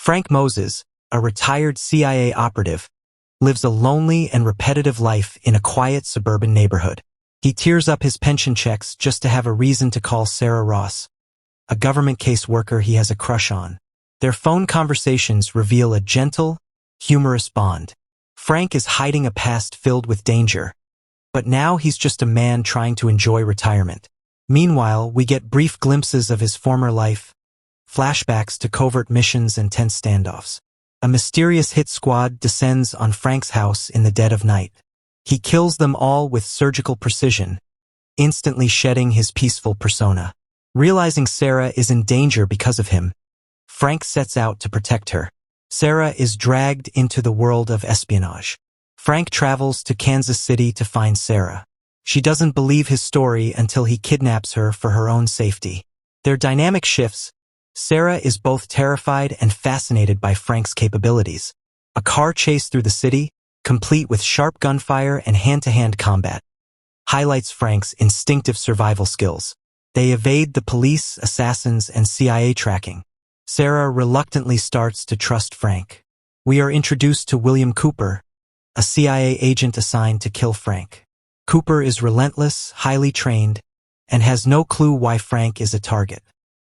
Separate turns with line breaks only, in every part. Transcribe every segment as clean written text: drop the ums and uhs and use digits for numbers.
Frank Moses, a retired CIA operative, lives a lonely and repetitive life in a quiet suburban neighborhood. He tears up his pension checks just to have a reason to call Sarah Ross, a government caseworker he has a crush on. Their phone conversations reveal a gentle, humorous bond. Frank is hiding a past filled with danger, but now he's just a man trying to enjoy retirement. Meanwhile, we get brief glimpses of his former life, flashbacks to covert missions and tense standoffs. A mysterious hit squad descends on Frank's house in the dead of night. He kills them all with surgical precision, instantly shedding his peaceful persona. Realizing Sarah is in danger because of him, Frank sets out to protect her. Sarah is dragged into the world of espionage. Frank travels to Kansas City to find Sarah. She doesn't believe his story until he kidnaps her for her own safety. Their dynamic shifts. Sarah is both terrified and fascinated by Frank's capabilities. A car chase through the city, complete with sharp gunfire and hand-to-hand combat, highlights Frank's instinctive survival skills. They evade the police, assassins, and CIA tracking. Sarah reluctantly starts to trust Frank. We are introduced to William Cooper, a CIA agent assigned to kill Frank. Cooper is relentless, highly trained, and has no clue why Frank is a target.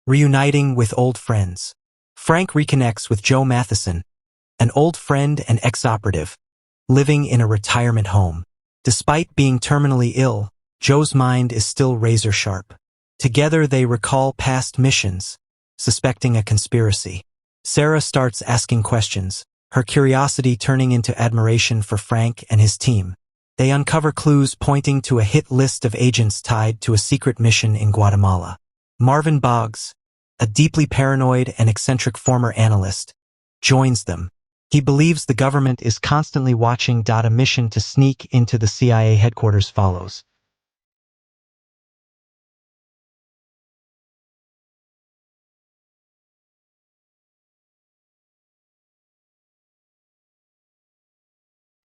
Reuniting with old friends. Frank reconnects with Joe Matheson, an old friend and ex-operative, living in a retirement home. Despite being terminally ill, Joe's mind is still razor-sharp. Together they recall past missions, suspecting a conspiracy. Sarah starts asking questions, her curiosity turning into admiration for Frank and his team. They uncover clues pointing to a hit list of agents tied to a secret mission in Guatemala. Marvin Boggs, a deeply paranoid and eccentric former analyst, joins them. He believes the government is constantly watching. A mission to sneak into the CIA headquarters follows.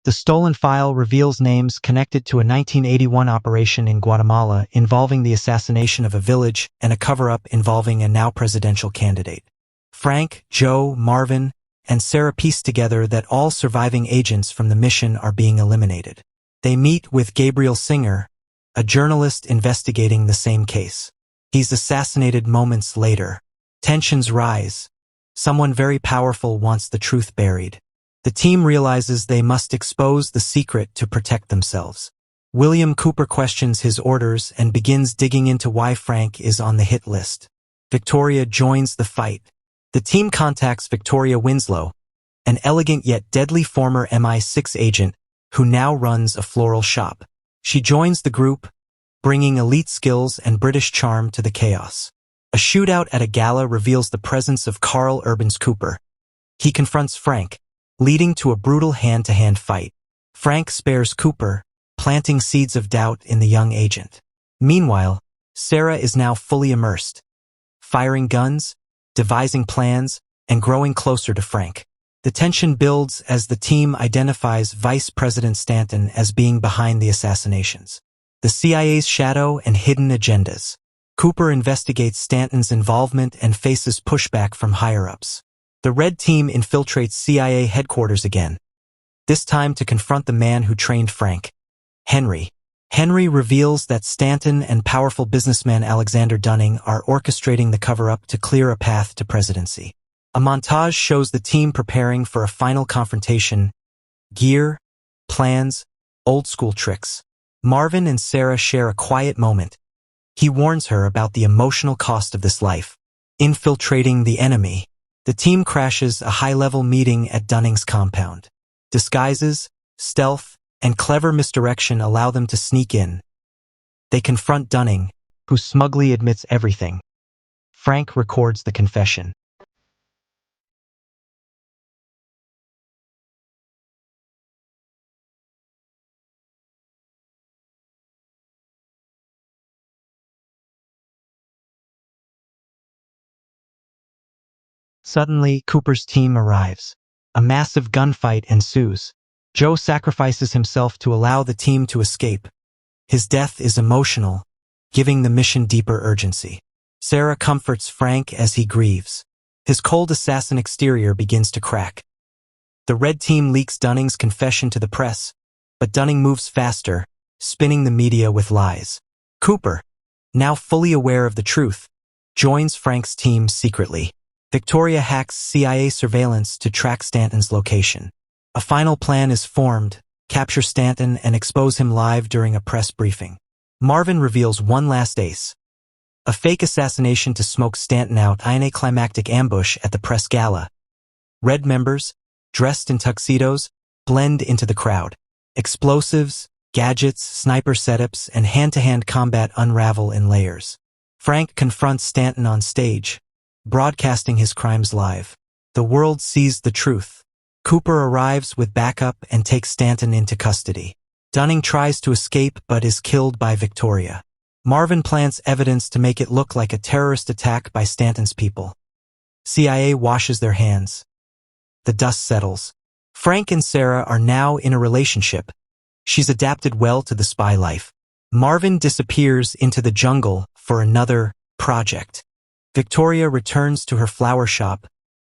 The stolen file reveals names connected to a 1981 operation in Guatemala involving the assassination of a village and a cover-up involving a now presidential candidate. Frank, Joe, Marvin, and Sarah piece together that all surviving agents from the mission are being eliminated. They meet with Gabriel Singer, a journalist investigating the same case. He's assassinated moments later. Tensions rise. Someone very powerful wants the truth buried. The team realizes they must expose the secret to protect themselves. William Cooper questions his orders and begins digging into why Frank is on the hit list. Victoria joins the fight. The team contacts Victoria Winslow, an elegant yet deadly former MI6 agent who now runs a floral shop. She joins the group, bringing elite skills and British charm to the chaos. A shootout at a gala reveals the presence of Carl Urbans Cooper. He confronts Frank, leading to a brutal hand-to-hand fight. Frank spares Cooper, planting seeds of doubt in the young agent. Meanwhile, Sarah is now fully immersed, firing guns, devising plans, and growing closer to Frank. The tension builds as the team identifies Vice President Stanton as being behind the assassinations. The CIA's shadow and hidden agendas. Cooper investigates Stanton's involvement and faces pushback from higher-ups. The Red Team infiltrates CIA headquarters again, this time to confront the man who trained Frank, Henry. Henry reveals that Stanton and powerful businessman Alexander Dunning are orchestrating the cover-up to clear a path to presidency. A montage shows the team preparing for a final confrontation. Gear, plans, old-school tricks. Marvin and Sarah share a quiet moment. He warns her about the emotional cost of this life. Infiltrating the enemy. The team crashes a high-level meeting at Dunning's compound. Disguises, stealth, and clever misdirection allow them to sneak in. They confront Dunning, who smugly admits everything. Frank records the confession. Suddenly, Cooper's team arrives. A massive gunfight ensues. Joe sacrifices himself to allow the team to escape. His death is emotional, giving the mission deeper urgency. Sarah comforts Frank as he grieves. His cold assassin exterior begins to crack. The Red Team leaks Dunning's confession to the press, but Dunning moves faster, spinning the media with lies. Cooper, now fully aware of the truth, joins Frank's team secretly. Victoria hacks CIA surveillance to track Stanton's location. A final plan is formed: capture Stanton and expose him live during a press briefing. Marvin reveals one last ace: a fake assassination to smoke Stanton out in a climactic ambush at the press gala. Red members, dressed in tuxedos, blend into the crowd. Explosives, gadgets, sniper setups, and hand-to-hand combat unravel in layers. Frank confronts Stanton on stage, broadcasting his crimes live. The world sees the truth. Cooper arrives with backup and takes Stanton into custody. Dunning tries to escape but is killed by Victoria. Marvin plants evidence to make it look like a terrorist attack by Stanton's people. CIA washes their hands. The dust settles. Frank and Sarah are now in a relationship. She's adapted well to the spy life. Marvin disappears into the jungle for another project. Victoria returns to her flower shop,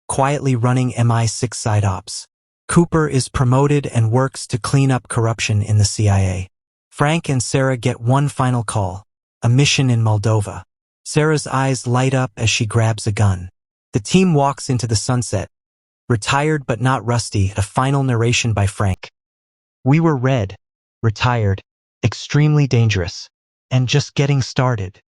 quietly running MI6 side ops. Cooper is promoted and works to clean up corruption in the CIA. Frank and Sarah get one final call: a mission in Moldova. Sarah's eyes light up as she grabs a gun. The team walks into the sunset, retired but not rusty. A final narration by Frank. We were red, retired, extremely dangerous, and just getting started.